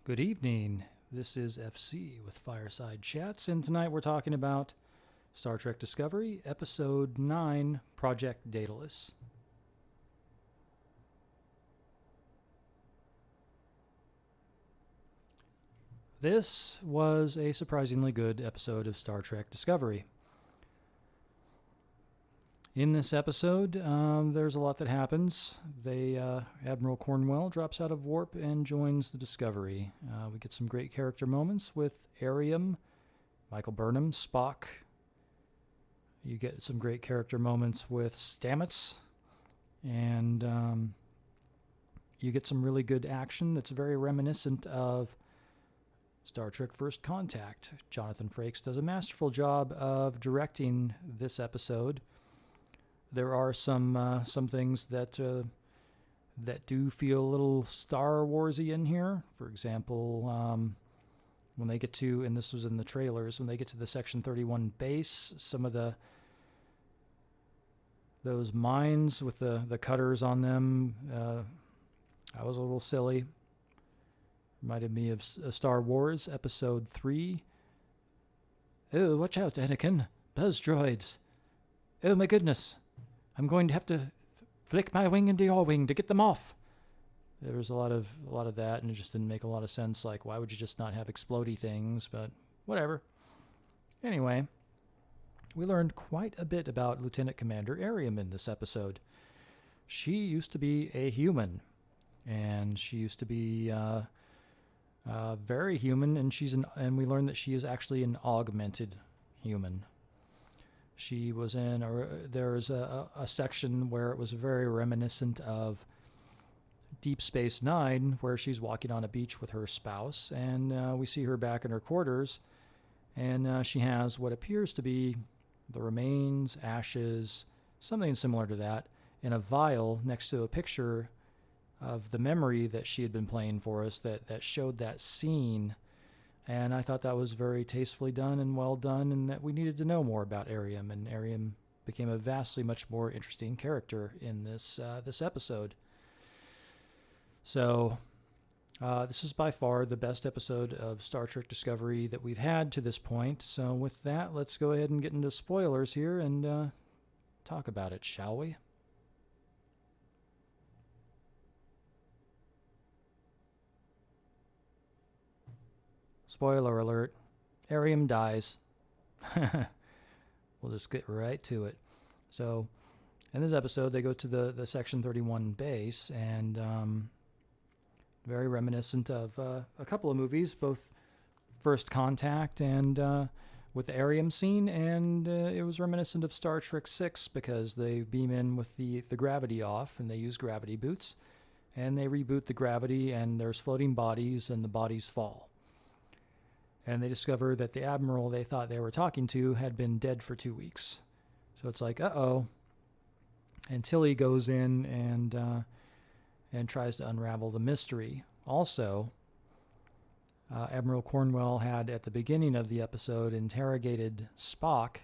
Good evening. This is FC with Fireside Chats, and tonight we're talking about Star Trek Discovery, Episode 9, Project Daedalus. This was a surprisingly good episode of Star Trek Discovery. In this episode, there's a lot that happens. Admiral Cornwell drops out of warp and joins the Discovery. We get some great character moments with Airiam, Michael Burnham, Spock. You get some great character moments with Stamets, and you get some really good action that's very reminiscent of Star Trek First Contact. Jonathan Frakes does a masterful job of directing this episode. There are some things that do feel a little Star Warsy in here. For example, when they get to, and this was in the trailers, when they get to the Section 31 base, some of those mines with the cutters on them, that was a little silly. Reminded me of Star Wars Episode 3. Oh, watch out, Anakin. Buzz droids. Oh my goodness. I'm going to have to flick my wing into your wing to get them off. There was a lot of that, and it just didn't make a lot of sense. Like, why would you just not have explodey things? But whatever. Anyway, we learned quite a bit about Lieutenant Commander Airiam in this episode. She used to be a human, and she used to be very human, and we learned that she is actually an augmented human. She was in, there's a section where it was very reminiscent of Deep Space Nine, where she's walking on a beach with her spouse, and we see her back in her quarters, and she has what appears to be the remains, ashes, something similar to that, in a vial next to a picture of the memory that she had been playing for us that showed that scene. And I thought that was very tastefully done and well done, and that we needed to know more about Airiam. And Airiam became a vastly much more interesting character in this episode. So this is by far the best episode of Star Trek Discovery that we've had to this point. So with that, let's go ahead and get into spoilers here and talk about it, shall we? Spoiler alert, Airiam dies. We'll just get right to it. So, in this episode, they go to the Section 31 base, and very reminiscent of a couple of movies, both First Contact and with the Airiam scene, and it was reminiscent of Star Trek VI because they beam in with the gravity off, and they use gravity boots, and they reboot the gravity, and there's floating bodies, and the bodies fall. And they discover that the admiral they thought they were talking to had been dead for 2 weeks. So it's like, uh-oh. And Tilly goes in and tries to unravel the mystery. Also, Admiral Cornwell had, at the beginning of the episode, interrogated Spock,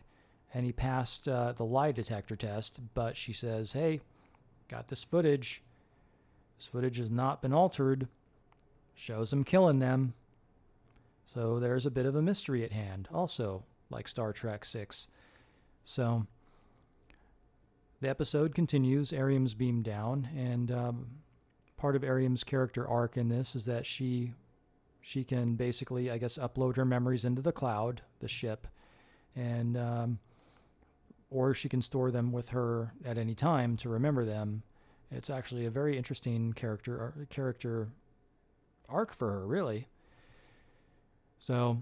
and he passed the lie detector test, but she says, hey, got this footage. This footage has not been altered. Shows him killing them. So there's a bit of a mystery at hand, also like Star Trek VI. So the episode continues. Airiam's beamed down, and part of Airiam's character arc in this is that she can basically, I guess, upload her memories into the cloud, the ship, and or she can store them with her at any time to remember them. It's actually a very interesting character arc for her, really. So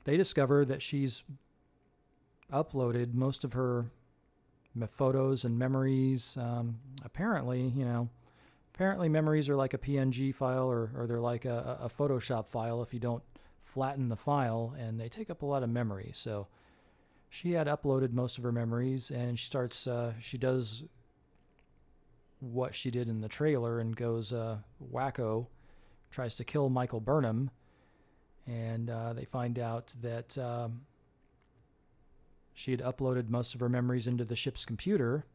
they discover that she's uploaded most of her photos and memories. Apparently memories are like a PNG file or they're like a Photoshop file if you don't flatten the file, and they take up a lot of memory. So she had uploaded most of her memories, and she does what she did in the trailer and goes wacko, tries to kill Michael Burnham. And they find out that she had uploaded most of her memories into the ship's computer.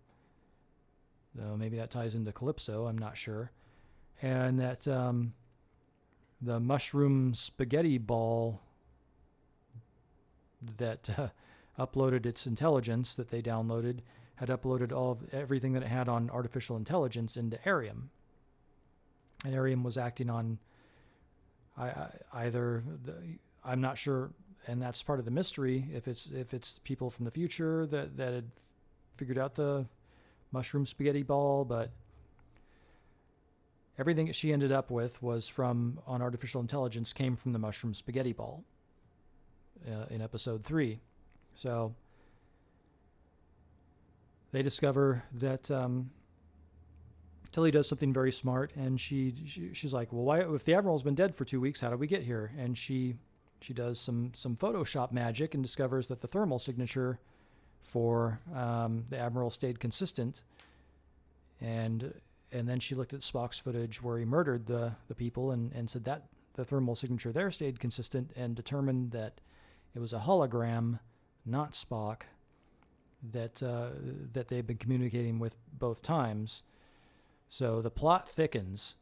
Though maybe that ties into Calypso, I'm not sure. And that the mushroom spaghetti ball that uploaded its intelligence that they downloaded had uploaded everything that it had on artificial intelligence into Arium. And Arium was acting on I'm not sure, and that's part of the mystery, if it's people from the future that had figured out the mushroom spaghetti ball, but everything that she ended up with was on artificial intelligence came from the mushroom spaghetti ball in episode 3. So they discover that Tilly does something very smart, and she's like, well, why, if the Admiral's been dead for 2 weeks, how did we get here? And she does some Photoshop magic and discovers that the thermal signature for the Admiral stayed consistent. And then she looked at Spock's footage where he murdered the people and said that the thermal signature there stayed consistent, and determined that it was a hologram, not Spock, that they've been communicating with both times. So the plot thickens.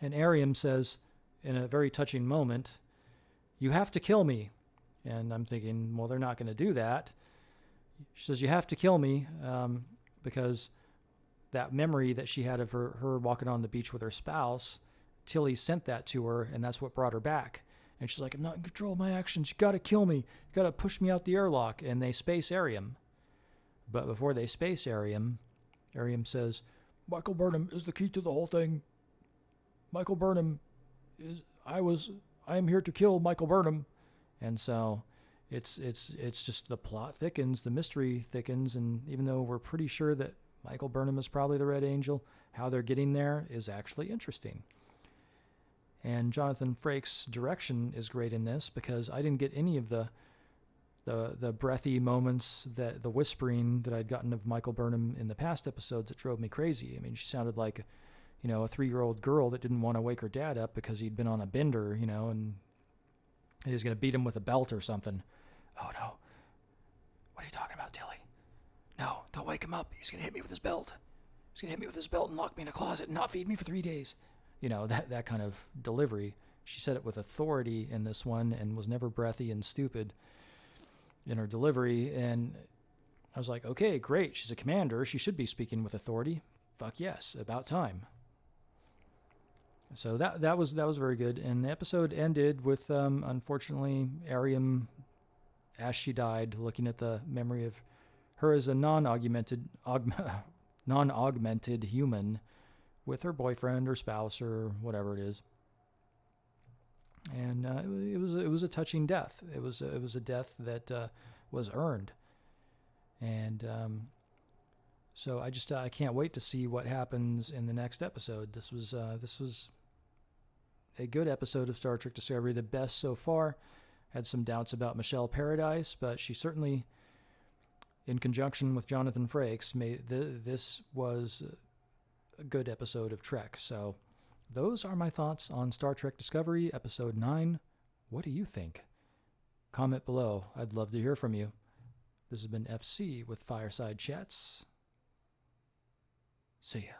And Arium says, in a very touching moment, "You have to kill me." And I'm thinking, well, they're not going to do that. She says, "You have to kill me," because that memory that she had of her walking on the beach with her spouse, Tilly sent that to her, and that's what brought her back. And she's like, "I'm not in control of my actions. You got to kill me. You got to push me out the airlock." And they space Arium. But before they space Arium says, "Michael Burnham is the key to the whole thing. Michael Burnham I am here to kill Michael Burnham." And so it's just the plot thickens, the mystery thickens, and even though we're pretty sure that Michael Burnham is probably the Red Angel, how they're getting there is actually interesting. And Jonathan Frakes' direction is great in this, because I didn't get any of the breathy moments, that the whispering that I'd gotten of Michael Burnham in the past episodes that drove me crazy. I mean, she sounded like, a 3-year-old girl that didn't want to wake her dad up because he'd been on a bender, and he was going to beat him with a belt or something. "Oh, no. What are you talking about, Tilly? No, don't wake him up. He's going to hit me with his belt. He's going to hit me with his belt and lock me in a closet and not feed me for 3 days." That kind of delivery. She said it with authority in this one and was never breathy and stupid in her delivery. And I was like, okay, great. She's a commander. She should be speaking with authority. Fuck yes. About time. So that was very good. And the episode ended with, unfortunately, Arium, as she died, looking at the memory of her as a non-augmented human with her boyfriend or spouse or whatever it is. And it was a touching death. It was a death that was earned. And so I can't wait to see what happens in the next episode. This was a good episode of Star Trek Discovery, the best so far. Had some doubts about Michelle Paradise, but she certainly, in conjunction with Jonathan Frakes, this was a good episode of Trek. So those are my thoughts on Star Trek Discovery, Episode 9. What do you think? Comment below. I'd love to hear from you. This has been FC with Fireside Chats. See ya.